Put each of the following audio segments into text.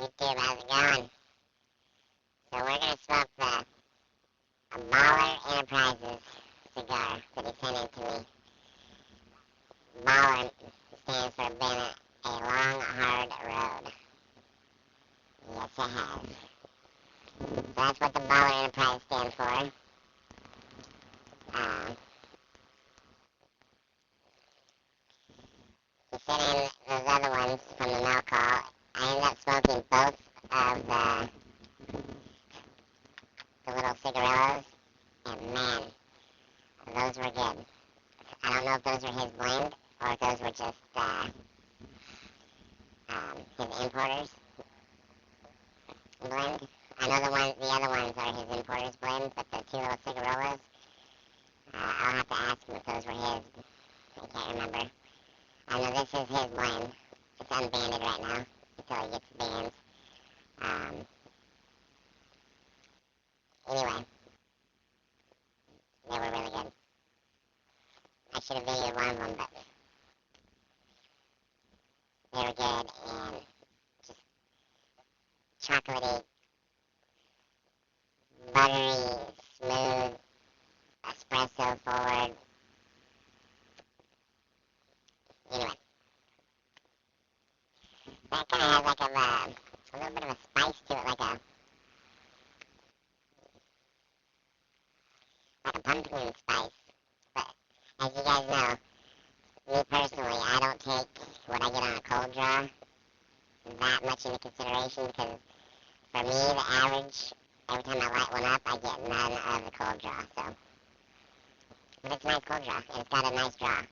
YouTube, how's it going? So we're gonna smoke a Balhrenterprise cigar that he sent in to me. B.A.L.H.R stands for been a long, hard road. Yes, it has. So that's what the Balhrenterprise stands for. He sent in those other ones from the mail call. I ended up smoking both of the little cigarillos, and man, those were good. I don't know if those were his blend or if those were just his importers blend. I know the other ones are his importers blend, but the two little cigarillos, I'll have to ask him if those were his. I can't remember. I know this is his blend. It's unbanded right now until he gets the bands. Anyway, they were really good. I should have videoed one of them, but they were good and just chocolatey, buttery, smooth, espresso forward. Anyway, that kind of has like a little bit of a spice to it, like a pumpkin spice. But as you guys know, me personally, I don't take what I get on a cold draw that much into consideration because for me, the average, every time I light one up, I get none of the cold draw. So, but it's a nice cold draw, and it's got a nice draw.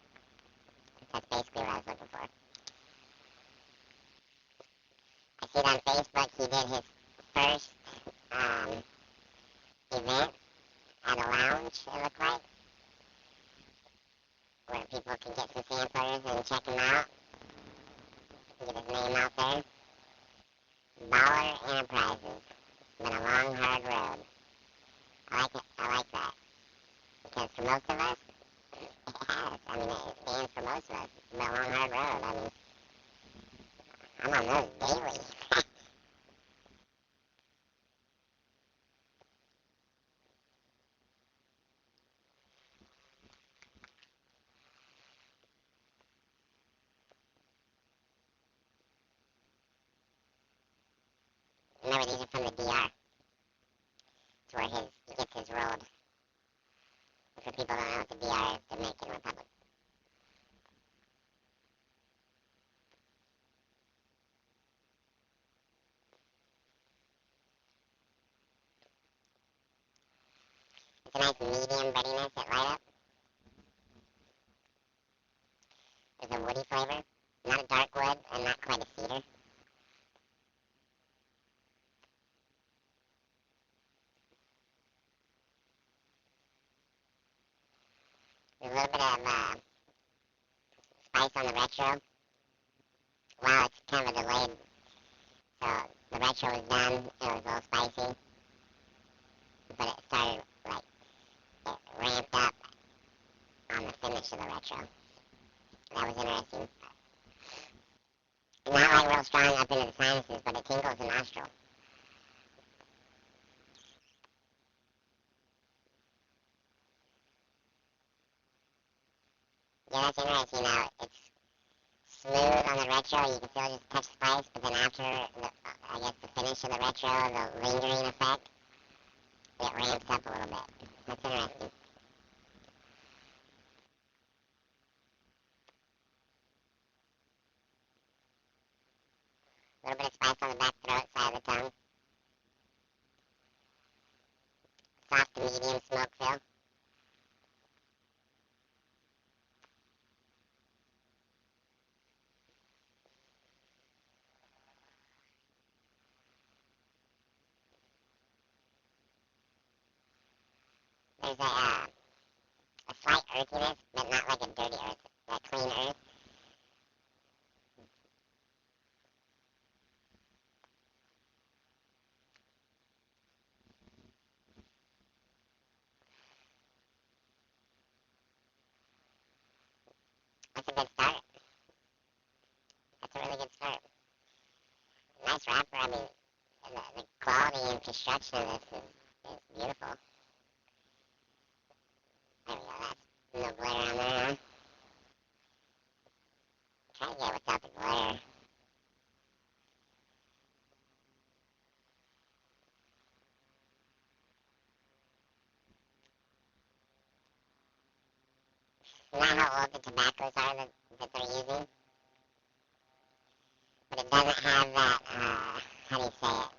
That's basically what I was looking for. I see it on Facebook. He did his first event at a lounge, it looked like, where people can get some samplers and check him out. Get his name out there. Balhrenterprise. Been a long, hard road. I like it. I like that. Because for most of us, it has. I mean, it stands for most of us. It's been a long, hard road. I mean, I'm on those daily. Remember, these are from the D.R. It's where he gets his road. For people who don't know what the D.R. is, Dominican Republic. It's a nice medium breadiness at light up. There's a woody flavor. Not a dark wood and not quite a cedar. There's a little bit of spice on the retro. Wow, it's kind of a delayed. So the retro was done. It was a little spicy. But it started, like, it ramped up on the finish of the retro. That was interesting. Not like real strong up into the sinuses, but it tingles the nostril. Yeah, that's interesting. Now, it's smooth on the retro. You can still just touch spice, but then after, I guess, the finish of the retro, the lingering effect, it ramps up a little bit. That's interesting. A little bit of spice on the back throat, side of the tongue. Soft to medium smoke feel. There's a slight earthiness, but not like a dirty earth, like clean earth. That's a good start. That's a really good start. Nice wrap. pepper, I mean, the quality and construction of this is beautiful. There we go, that's no glare on there, huh? Try to get it without the glare. Not how old the tobaccos are that they're using, but it doesn't have that, how do you say it?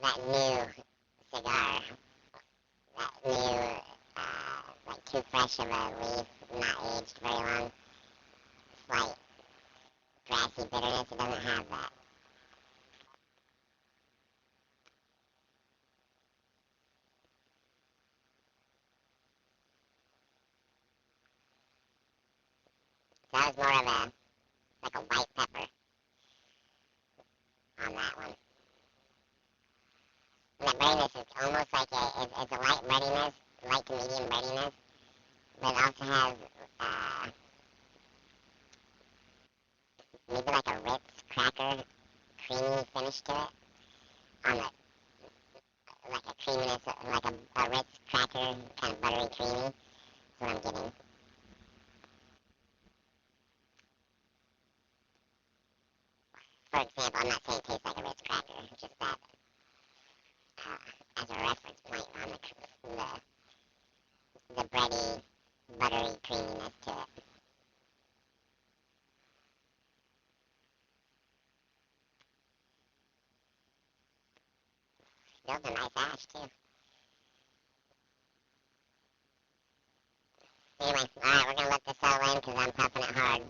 That new cigar, that new, like too fresh of a leaf, not aged very long, slight grassy bitterness. It doesn't have that. So that was more of a, like a white pepper on that one. And the breadiness is almost like it's a light breadiness, light to medium breadiness, but it also has, maybe like a Ritz cracker creamy finish to it on the, like a creaminess, like a Ritz cracker, kind of buttery creamy. That's what I'm getting. For example, I'm not saying it tastes like a Ritz cracker, just that as a reference point on the bready, buttery creaminess to it. Still a nice ash too. Anyway, alright, we're gonna let this settle in because I'm puffing it hard.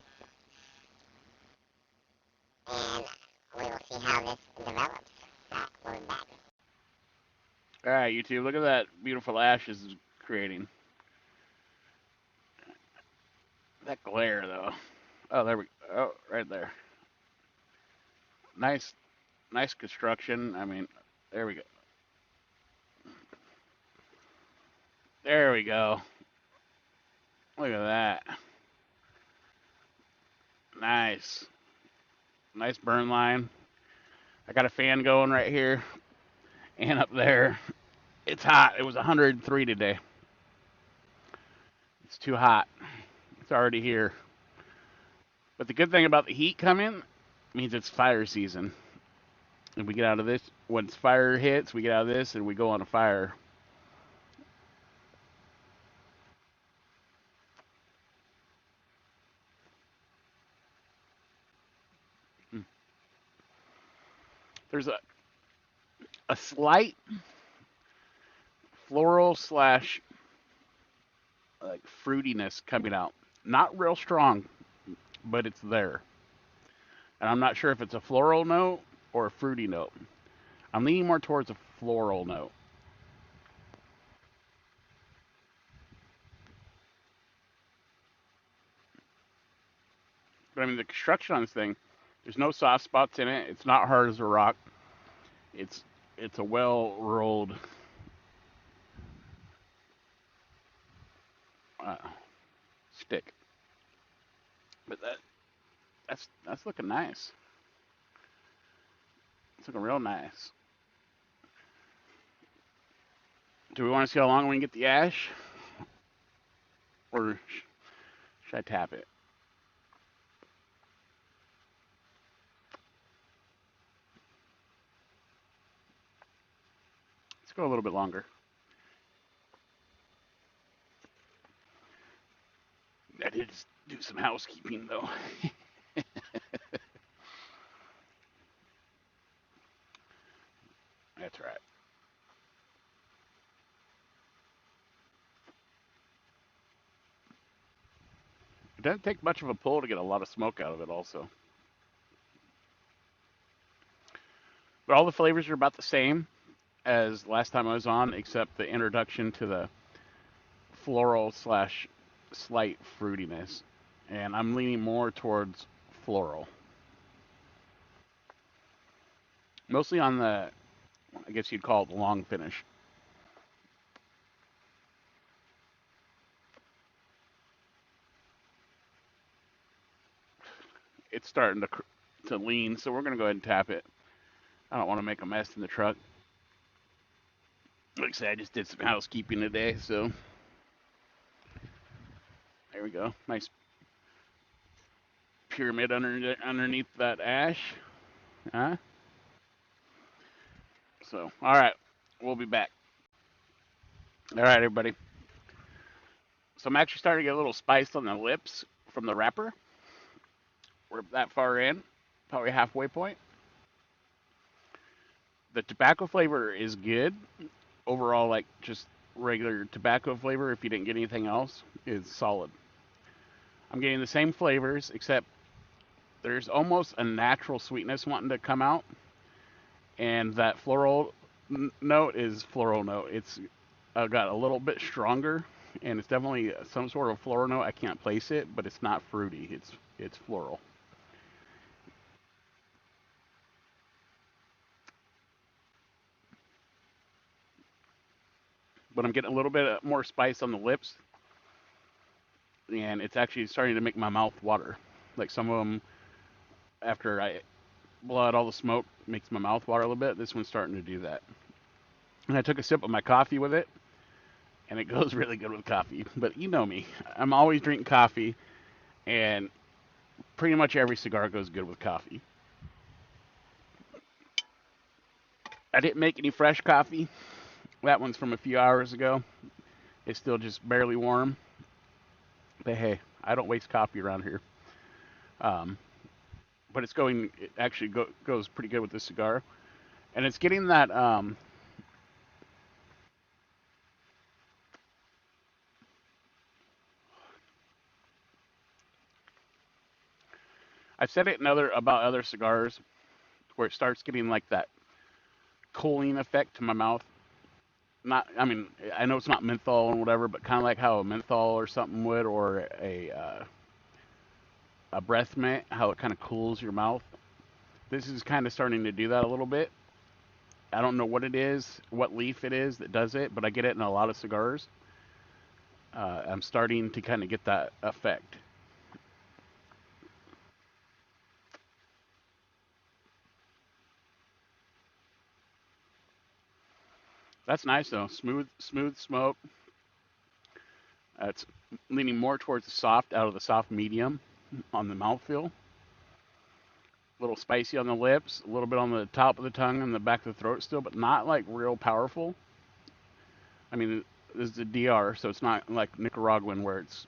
And we will see how this develops. We'll be back. All right, YouTube, look at that beautiful ash is creating. That glare, though. Oh, there we go. Oh, right there. Nice, nice construction. I mean, there we go. There we go. Look at that. Nice. Nice burn line. I got a fan going right here and up there. It's hot. It was 103 today. It's too hot. It's already here. But the good thing about the heat coming means it's fire season. And we get out of this. Once fire hits, we get out of this and we go on a fire. There's a slight floral slash like fruitiness coming out. Not real strong, but it's there. And I'm not sure if it's a floral note or a fruity note. I'm leaning more towards a floral note. But I mean, the construction on this thing, there's no soft spots in it. It's not hard as a rock. It's it's a well rolled uh, stick. But that's looking nice. It's looking real nice. Do we want to see how long we can get the ash, or should I tap it? Let's go a little bit longer. I did do some housekeeping though. That's right. It doesn't take much of a pull to get a lot of smoke out of it, also. But all the flavors are about the same as last time I was on, except the introduction to the floral slash slight fruitiness. And I'm leaning more towards floral. Mostly on the, I guess you'd call it the long finish. it's starting to lean, so we're gonna go ahead and tap it. I don't want to make a mess in the truck. Like I said, I just did some housekeeping today, so there we go. Nice pyramid underneath that ash. Huh? So, all right, we'll be back. All right, everybody. So I'm actually starting to get a little spice on the lips from the wrapper. We're that far in, probably halfway point. The tobacco flavor is good. Overall, like just regular tobacco flavor, if you didn't get anything else, is solid. I'm getting the same flavors, except there's almost a natural sweetness wanting to come out, and that floral note is floral note. It's got a little bit stronger, and it's definitely some sort of floral note. I can't place it, but it's not fruity. It's floral. But I'm getting a little bit more spice on the lips, and it's actually starting to make my mouth water. Like some of them, after I blow out all the smoke, makes my mouth water a little bit. This one's starting to do that. And I took a sip of my coffee with it, and it goes really good with coffee. But you know me, I'm always drinking coffee, and pretty much every cigar goes good with coffee. I didn't make any fresh coffee. That one's from a few hours ago. It's still just barely warm. But hey, I don't waste coffee around here. Um, but it actually goes pretty good with this cigar. And it's getting that, I've said it about other cigars where it starts getting like that cooling effect to my mouth. Not, I mean, I know it's not menthol and whatever, but kind of like how a menthol or something would, or a breath mint, how it kind of cools your mouth. This is kind of starting to do that a little bit. I don't know what it is, what leaf it is that does it, but I get it in a lot of cigars. I'm starting to kind of get that effect. That's nice though. Smooth smoke. It's leaning more towards the soft, out of the soft medium on the mouthfeel. A little spicy on the lips, a little bit on the top of the tongue and the back of the throat still, but not like real powerful. I mean, this is a DR, so it's not like Nicaraguan where it's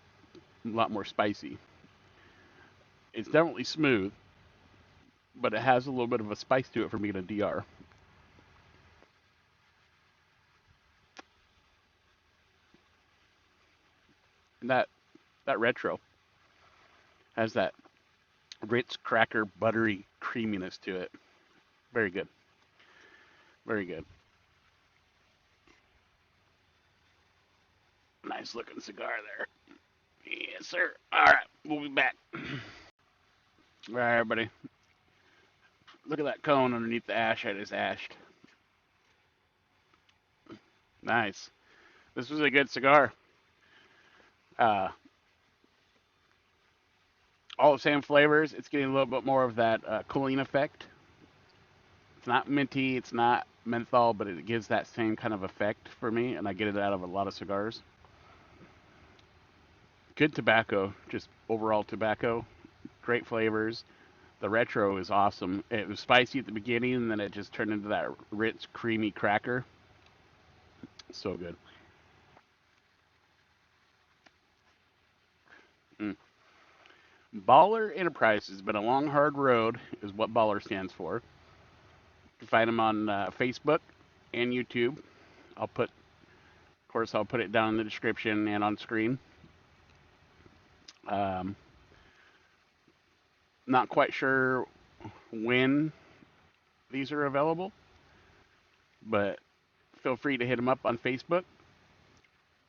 a lot more spicy. It's definitely smooth, but it has a little bit of a spice to it for being a DR. And that retro has that Ritz cracker buttery creaminess to it. Very good. Very good. Nice looking cigar there. Yes, sir. All right, we'll be back. All right, everybody. Look at that cone underneath the ash I just ashed. Nice. This was a good cigar. Uh, all the same flavors. It's getting a little bit more of that cooling effect. It's not minty. It's not menthol, but it gives that same kind of effect for me, and I get it out of a lot of cigars. Good tobacco, just overall tobacco. Great flavors. The retro is awesome. It was spicy at the beginning, and then it just turned into that rich, creamy cracker. So good. Mm. Balhrenterprise has been a long, hard road, is what Baller stands for. You can find them on Facebook and YouTube. Of course, I'll put it down in the description and on screen. Um, not quite sure when these are available, but feel free to hit him up on Facebook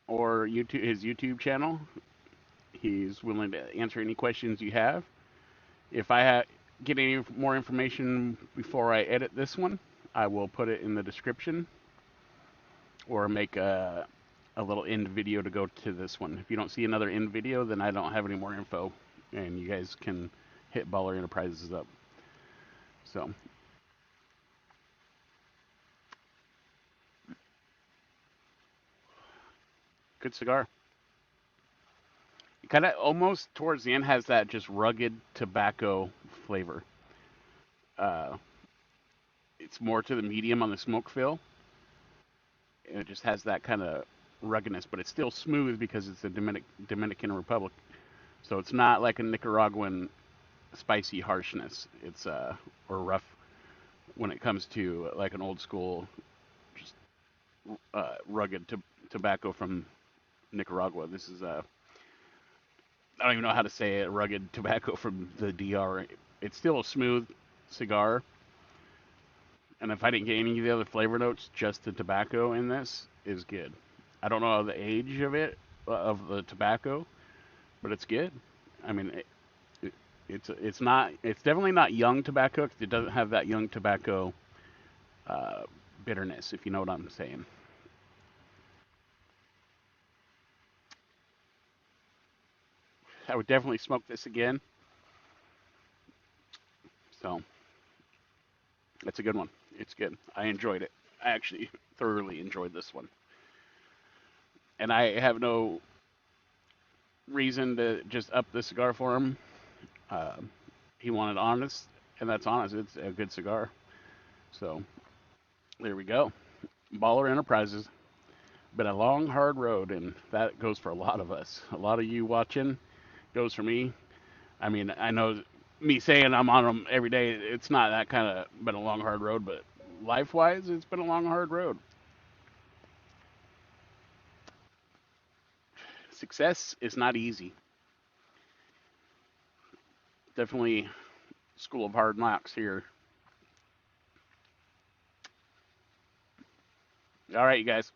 or his YouTube channel. He's willing to answer any questions you have. If get any more information before I edit this one, I will put it in the description or make a little end video to go to this one. If you don't see another end video, then I don't have any more info, and you guys can hit Balhrenterprise up. So good cigar. It kind of almost towards the end has that just rugged tobacco flavor. Uh, it's more to the medium on the smoke fill, and it just has that kind of ruggedness, but it's still smooth because it's the Dominican Republic. So it's not like a Nicaraguan spicy harshness. It's or rough when it comes to like an old school, just rugged tobacco from Nicaragua. This is I don't even know how to say it. Rugged tobacco from the DR. It's still a smooth cigar, and if I didn't get any of the other flavor notes, just the tobacco in this is good. I don't know the age of it of the tobacco, but it's good. I mean, it's definitely not young tobacco 'cause it doesn't have that young tobacco uh, bitterness, if you know what I'm saying. I would definitely smoke this again. So it's a good one. It's good. I enjoyed it. I actually thoroughly enjoyed this one, and I have no reason to just up the cigar for him. Uh, he wanted honest, and that's honest. It's a good cigar. So there we go. Baller Enterprises. Been a long, hard road, and that goes for a lot of us. A lot of you watching goes for me. I mean, I know me saying I'm on them every day, it's not that kind of been a long, hard road, but life wise, it's been a long, hard road. Success is not easy. Definitely school of hard knocks here. All right, you guys.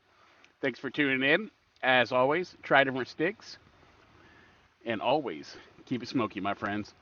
Thanks for tuning in. As always, try different sticks and always keep it smoky, my friends.